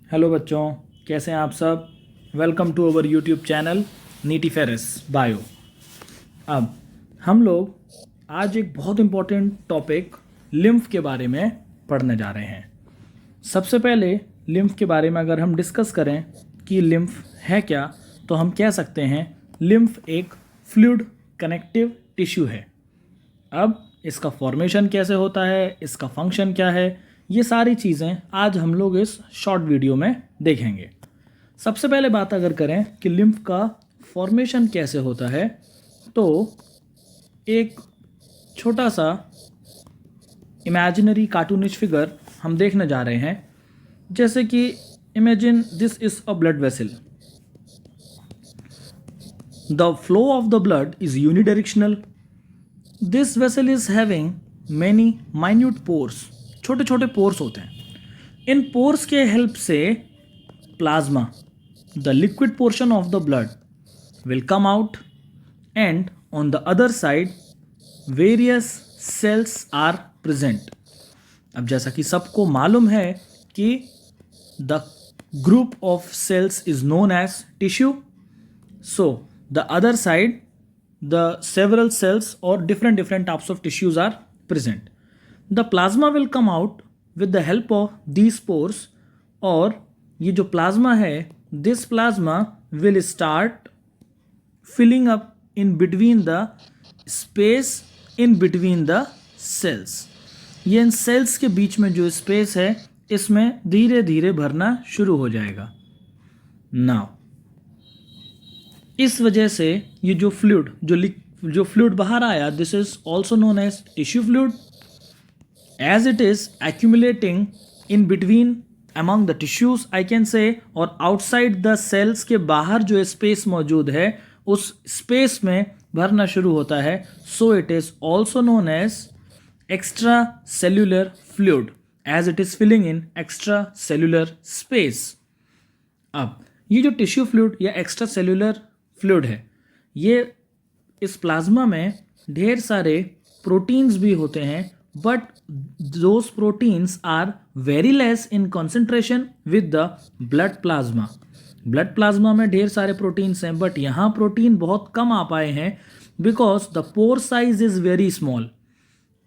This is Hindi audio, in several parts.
हेलो बच्चों, कैसे हैं आप सब। Welcome to our YouTube channel नीटीफेरस बायो। अब हम लोग आज एक बहुत इम्पोर्टेंट टॉपिक लिम्फ के बारे में पढ़ने जा रहे हैं। सबसे पहले लिम्फ के बारे में अगर हम डिस्कस करें कि लिम्फ है क्या, तो हम कह सकते हैं लिम्फ एक फ्लूइड कनेक्टिव टिश्यू है। अब इसका फॉर्मेशन कैसे होता है, इसका फंक्शन क्या है, ये सारी चीज़ें आज हम लोग इस शॉर्ट वीडियो में देखेंगे। सबसे पहले बात अगर करें कि लिम्फ का फॉर्मेशन कैसे होता है, तो एक छोटा सा इमेजिनरी कार्टूनिश फिगर हम देखने जा रहे हैं। जैसे कि imagine this is a blood vessel. The flow of the blood is unidirectional. This vessel is having many minute pores. छोटे छोटे पोर्स होते हैं। इन पोर्स के हेल्प से plasma, the liquid portion of the blood, will come out and on the other side various cells are present. अब जैसा कि सबको मालूम है कि the group of cells is known as tissue, so the other side the several cells or different types of tissues are present. The plasma will come out with the help of these pores, और ये जो प्लाज्मा है, this plasma will start filling up in between the space in between the cells. ये इन सेल्स के बीच में जो स्पेस है, इसमें धीरे धीरे भरना शुरू हो जाएगा। नाउ इस वजह से ये जो फ्लूइड जो फ्लूइड बाहर आया, this is also known as tissue fluid, as it is accumulating in between among the tissues I can say, और आउटसाइड द सेल्स के बाहर जो स्पेस मौजूद है, उस स्पेस में भरना शुरू होता है। So it is also known as extra cellular fluid, as it is filling in extra cellular space. अब ये जो टिश्यू फ्लूइड या एक्स्ट्रा सेल्यूलर फ्लूइड है, ये इस प्लाज्मा में ढेर सारे प्रोटीन्स भी होते हैं, but those proteins are very less in concentration with the blood plasma. Blood plasma में ढेर सारे प्रोटीन्स हैं, बट यहाँ प्रोटीन बहुत कम आ पाए हैं because the pore size is very small.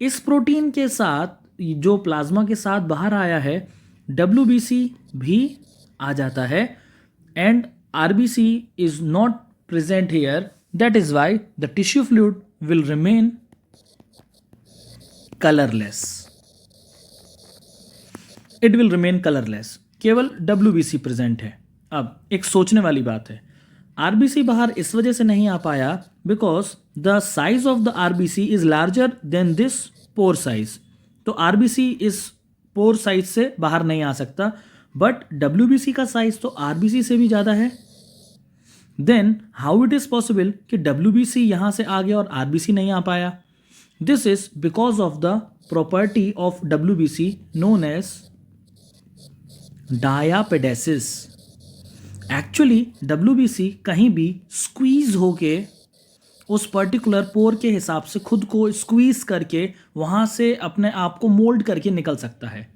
इस प्रोटीन के साथ जो प्लाज्मा के साथ बाहर आया है, WBC भी आ जाता है and RBC is not present here. That is why the tissue fluid will remain colorless. It will remain colorless. केवल WBC प्रेजेंट है। अब एक सोचने वाली बात है, RBC बाहर इस वजह से नहीं आ पाया because the size of the RBC is larger than this pore size. तो RBC इस पोर साइज से बाहर नहीं आ सकता, बट WBC का साइज तो RBC से भी ज़्यादा है। Then how it is possible कि WBC यहाँ से आ गया और RBC नहीं आ पाया? This is because of the property of WBC known as diapedesis. Actually WBC कहीं भी स्क्वीज होके उस पर्टिकुलर पोर के हिसाब से खुद को स्क्वीज करके वहाँ से अपने आप को मोल्ड करके निकल सकता है,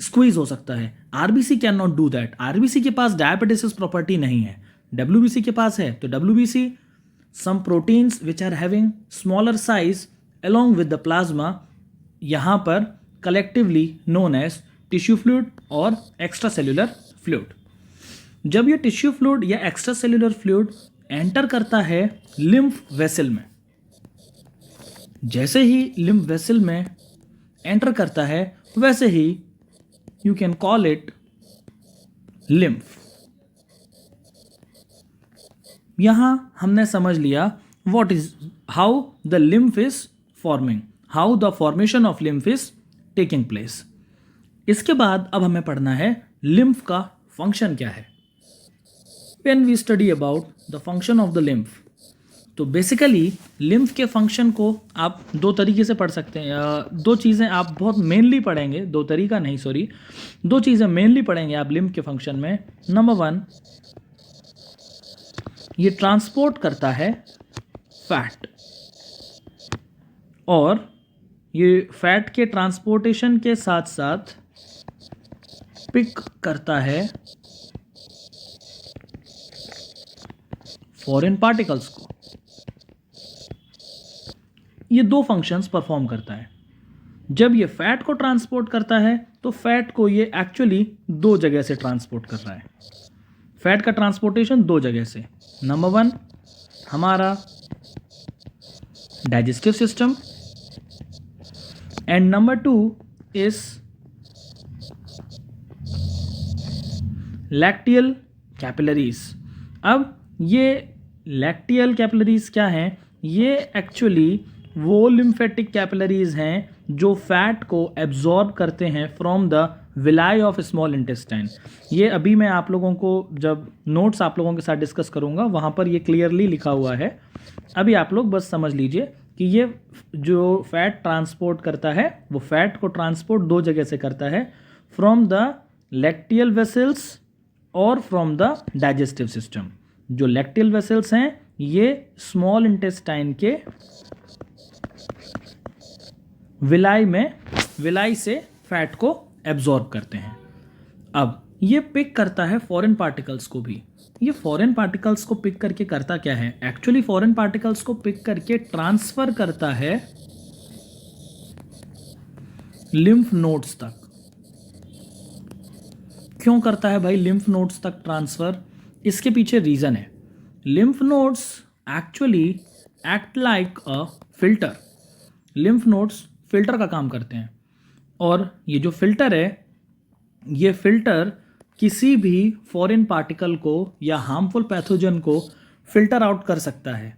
स्क्वीज हो सकता है। RBC can not do that. RBC के पास डायबिटिस प्रॉपर्टी नहीं है, WBC के पास है। तो WBC some proteins which are having smaller size along with the plasma, यहाँ पर collectively known as tissue fluid और एक्स्ट्रा सेल्यूलर फ्लूइड। जब ये टिश्यू फ्लूइड या एक्स्ट्रा सेल्यूलर फ्लूइड एंटर करता है लिम्फ वेसल में, जैसे ही लिम्फ वेसल में एंटर करता है, वैसे ही you can call it lymph. यहां हमने समझ लिया what is how the lymph is forming, how the formation of lymph is taking place. इसके बाद अब हमें पढ़ना है lymph का फंक्शन क्या है। When we study about the function of the lymph, तो बेसिकली लिम्फ के फंक्शन को आप दो तरीके से पढ़ सकते हैं। दो चीज़ें आप बहुत मेनली पढ़ेंगे, दो तरीका नहीं सॉरी, दो चीज़ें मेनली पढ़ेंगे आप लिम्फ के फंक्शन में। नंबर 1, ये ट्रांसपोर्ट करता है फैट, और ये फैट के ट्रांसपोर्टेशन के साथ साथ पिक करता है फॉरेन पार्टिकल्स को। ये दो फंक्शंस परफॉर्म करता है। जब ये फैट को ट्रांसपोर्ट करता है तो फैट को ये एक्चुअली दो जगह से ट्रांसपोर्ट कर रहा है। फैट का ट्रांसपोर्टेशन दो जगह से, नंबर वन हमारा digestive system and number two is lacteal capillaries. अब ये लैक्टियल कैपिलरीज क्या हैं? ये एक्चुअली वो लिम्फेटिक कैपिलरीज हैं जो फैट को एब्जॉर्ब करते हैं from the villi of small intestine. ये अभी मैं आप लोगों को जब नोट्स आप लोगों के साथ डिस्कस करूंगा वहाँ पर ये क्लियरली लिखा हुआ है। अभी आप लोग बस समझ लीजिए कि ये जो फैट ट्रांसपोर्ट करता है वो फैट को ट्रांसपोर्ट दो जगह से करता है, फ्रॉम द लैक्टियल वेसल्स और फ्रॉम द डाइजेस्टिव सिस्टम। जो लैक्टियल वेसल्स हैं ये स्मॉल इंटेस्टाइन के विलाई से फैट को एब्जॉर्ब करते हैं। अब ये पिक करता है फॉरेन पार्टिकल्स को भी। ये फॉरेन पार्टिकल्स को पिक करके करता क्या है? एक्चुअली फॉरेन पार्टिकल्स को पिक करके ट्रांसफर करता है लिम्फ नोड्स तक। क्यों करता है भाई लिम्फ नोड्स तक ट्रांसफर? इसके पीछे रीजन है। Lymph nodes actually act like a filter. Lymph nodes filter का काम करते हैं और ये जो फिल्टर है ये फिल्टर किसी भी फॉरेन पार्टिकल को या हार्मफुल पैथोजन को फिल्टर आउट कर सकता है,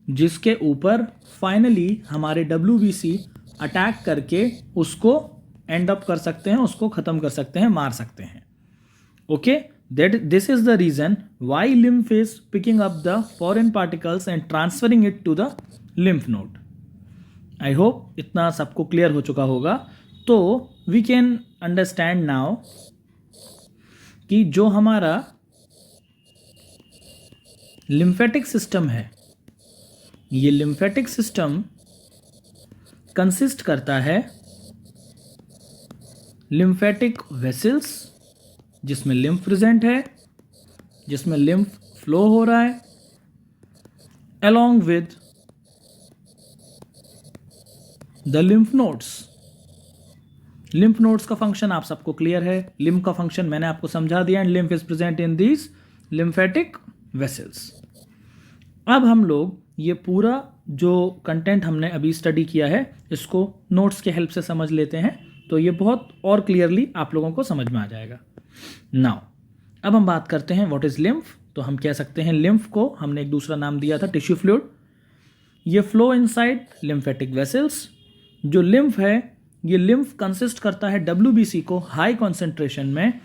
जिसके ऊपर फाइनली हमारे WBC अटैक करके उसको एंड अप कर सकते हैं, उसको ख़त्म कर सकते हैं, मार सकते हैं। Okay, this is the reason why lymph is picking up the foreign particles and transferring it to the lymph node. I hope इतना सबको क्लियर हो चुका होगा। तो we can understand now कि जो हमारा लिम्फेटिक सिस्टम है, ये लिम्फेटिक सिस्टम कंसिस्ट करता है लिम्फेटिक वेसल्स जिसमें लिम्फ प्रेजेंट है, जिसमें लिम्फ फ्लो हो रहा है, along with the lymph nodes. Lymph nodes का फंक्शन आप सबको क्लियर है। लिम्फ का फंक्शन मैंने आपको समझा दिया and lymph is present in these lymphatic vessels. अब हम लोग ये पूरा जो कंटेंट हमने अभी स्टडी किया है इसको नोट्स के हेल्प से समझ लेते हैं, तो ये बहुत और क्लियरली आप लोगों को समझ में आ जाएगा। नाउ अब हम बात करते हैं व्हाट इज लिम्फ। तो हम कह सकते हैं लिम्फ को हमने एक दूसरा नाम दिया था टिश्यू फ्लूइड। ये फ्लो इनसाइड लिम्फेटिक वेसल्स। जो लिम्फ है ये लिम्फ कंसिस्ट करता है WBC को हाई कॉन्सेंट्रेशन में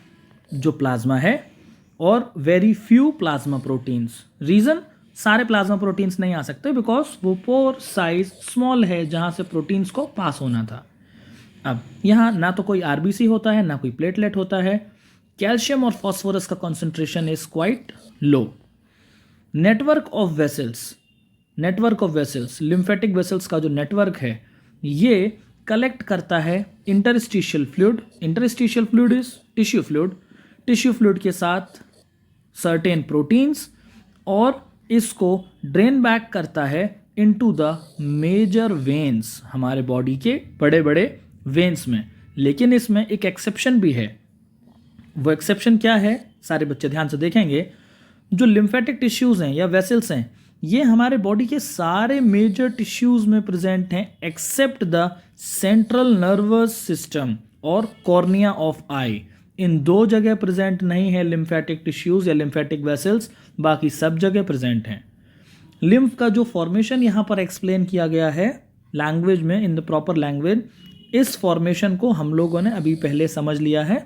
जो प्लाज्मा है और very few plasma proteins. Reason, सारे प्लाज्मा प्रोटीन्स नहीं आ सकते बिकॉज वो पोर साइज स्मॉल है जहां से प्रोटीन्स को पास होना था। अब यहाँ ना तो कोई RBC होता है ना कोई प्लेटलेट होता है। कैल्शियम और फॉस्फोरस का concentration is quite low. Network of vessels, lymphatic vessels का जो नेटवर्क है ये कलेक्ट करता है interstitial fluid. Interstitial fluid is tissue fluid. Tissue fluid के साथ सर्टेन प्रोटीन्स और इसको ड्रेन बैक करता है इनटू द मेजर वेन्स, हमारे बॉडी के बड़े बड़े वेन्स में। लेकिन इसमें एक एक्सेप्शन भी है। वो एक्सेप्शन क्या है? सारे बच्चे ध्यान से देखेंगे। जो लिम्फेटिक टिश्यूज हैं या वेसल्स हैं ये हमारे बॉडी के सारे मेजर टिश्यूज में प्रेजेंट हैं except the central nervous system और कॉर्निया ऑफ आई। इन दो जगह प्रेजेंट नहीं है लिम्फेटिक टिश्यूज या लिम्फेटिक वेसल्स, बाकी सब जगह प्रेजेंट हैं। लिम्फ का जो फॉर्मेशन यहाँ पर एक्सप्लेन किया गया है लैंग्वेज में, इन द प्रॉपर लैंग्वेज, इस फॉर्मेशन को हम लोगों ने अभी पहले समझ लिया है।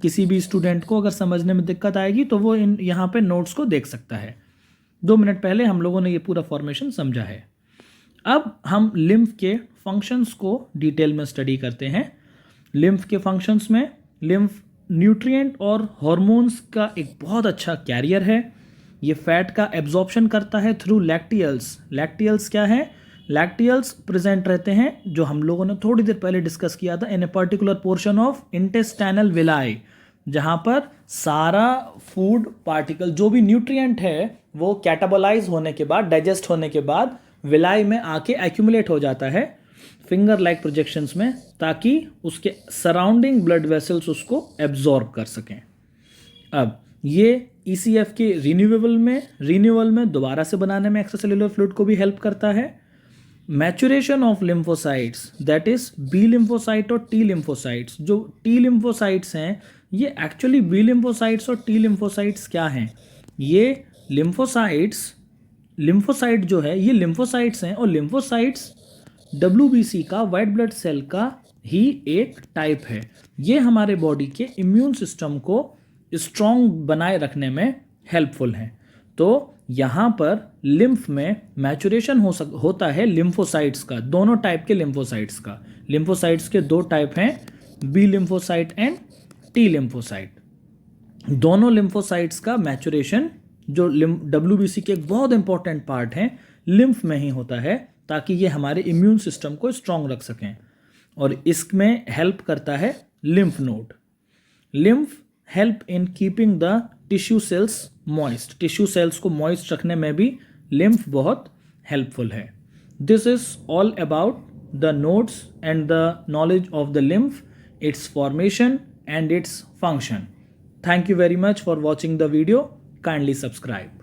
किसी भी स्टूडेंट को अगर समझने में दिक्कत आएगी तो वो इन यहाँ पे नोट्स को देख सकता है। 2 मिनट पहले हम लोगों ने ये पूरा फॉर्मेशन समझा है। अब हम लिम्फ के फंक्शंस को डिटेल में स्टडी करते हैं। लिम्फ के फंक्शंस में लिम्फ न्यूट्रिएंट और हार्मोन्स का एक बहुत अच्छा कैरियर है। ये फैट का एब्जॉर्प्शन करता है थ्रू लैक्टियल्स। लैक्टियल्स क्या है? लैक्टियल्स प्रेजेंट रहते हैं जो हम लोगों ने थोड़ी देर पहले डिस्कस किया था in a particular portion of intestinal villi. जहाँ पर सारा फूड पार्टिकल जो भी न्यूट्रिएंट है वो कैटाबोलाइज होने के बाद, डाइजेस्ट होने के बाद विलाई में आके एक्यूमुलेट हो जाता है फिंगर लाइक प्रोजेक्शंस में, ताकि उसके सराउंडिंग ब्लड वेसल्स उसको एब्जॉर्ब कर सकें। अब ये ECF के रिन्यूअल में दोबारा से बनाने में एक्स्ट्रासेल्युलर फ्लूइड को भी हेल्प करता है। Maturation of lymphocytes, that is B lymphocyte और टी लिम्फोसाइट्स। जो टी लिम्फोसाइट्स हैं ये एक्चुअली बी लिम्फोसाइट्स और टी लिम्फोसाइट्स क्या हैं? ये लिम्फोसाइट जो है ये लिम्फोसाइट्स हैं, और लिम्फोसाइट्स WBC का, वाइट ब्लड सेल का ही एक टाइप है। ये हमारे बॉडी के इम्यून सिस्टम को स्ट्रॉन्ग बनाए रखने में हेल्पफुल हैं। तो यहाँ पर लिम्फ में मैचुरेशन होता है लिम्फोसाइट्स का, दोनों टाइप के लिम्फोसाइट्स का। लिम्फोसाइट्स के दो टाइप हैं, B lymphocyte and T lymphocyte. दोनों लिम्फोसाइट्स का मैचुरेशन जो WBC के एक बहुत इंपॉर्टेंट पार्ट है लिम्फ में ही होता है, ताकि ये हमारे इम्यून सिस्टम को स्ट्रॉन्ग रख सकें। और इसमें हेल्प करता है lymph node. Lymph help in keeping the tissue cells moist. Tissue cells को मॉइस्ट रखने में भी लिम्फ बहुत हेल्पफुल है। This is all about the nodes and the knowledge of the lymph, it's formation and its function. Thank you very much for watching the video. Kindly subscribe.